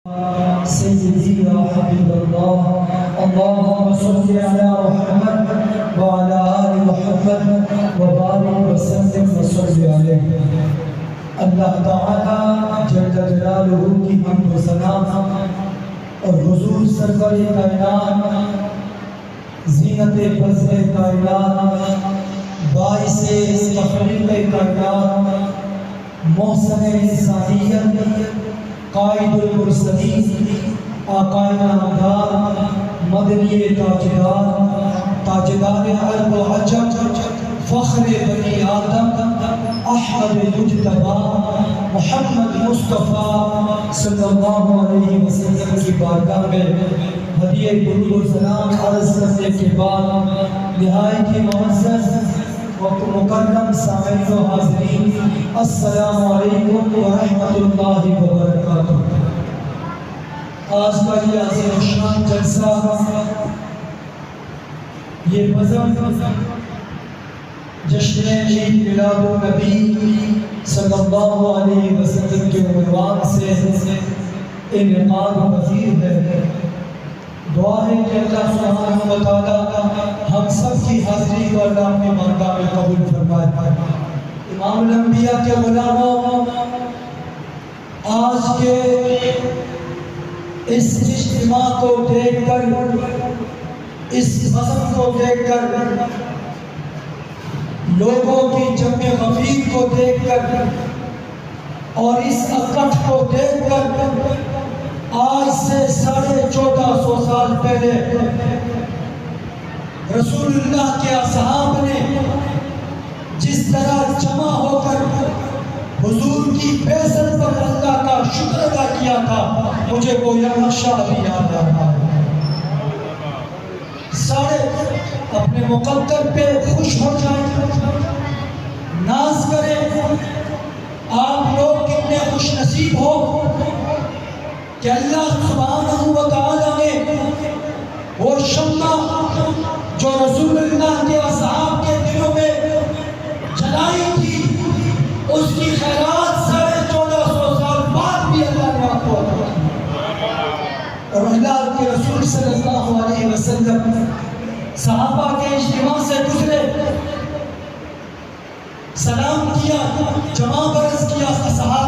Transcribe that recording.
سيدي يا حبيب الله اللهم صل على محمد وعلى آل محمد وبارك وسلم وصل عليه. اللہ تعالیٰ جل جلالہ کی حمد و ثنا اور حضور سرور کائنات زینت فضل کائنات باعث تفریق کائنات محسن انسانیت قائد المرسلین آقائے نامدار مدنی تاجدار عرب و عجم فخر بنی آدم احمد مجتبی محمد مصطفیٰ صلی اللہ علیہ وسلم کی بارگاہ میں ہدیہ درود و سلام عرض کرنے کے بعد نہایت معزز مکرم سامعین و حاضرین السلام علیکم ورحمۃ اللہ وبرکاتہ. آج کا یہ عظیم الشان جلسہ یہ بزم جشن عید میلاد النبی صلی اللہ علیہ وسلم کے عنوان سے انعقاد پذیر ہے. دعا ہے کہ اللہ سبحانہ و تعالیٰ ہم سب کی حاضری کو اللہ اپنے بارگاہ میں قبول فرمائے. امام الانبیاء کے غلاموں، آج کے اس اجتماع کو دیکھ کر، اس بزم کو دیکھ کر، لوگوں کی جمع غفیر کو دیکھ کر اور اس اکٹھ کو دیکھ کر آج سے 1450 سال پہلے رسول اللہ کے اصحاب نے جس طرح جمع ہو کر حضور کی فیصل پر اللہ کا شکر ادا کیا تھا، مجھے وہ نقشہ ابھی یاد آ رہا ہے. سارے اپنے مقدر پہ خوش ہو جائیں، ناز کریں. آپ لوگ کتنے خوش نصیب ہو کہ اللہ سبحانہ و تعالیٰ نے وہ شمع جو رسول اللہ کے اصحاب کے دلوں میں جلائی تھی، اس کی خیرات 1450 سال بعد بھی اللہ نے آپ کو عطا کی. اور اللہ کے رسول صلی اللہ علیہ وسلم صحابہ کے اجتماع سے گزرے، سلام کیا، جمع برس کیا، صحابہ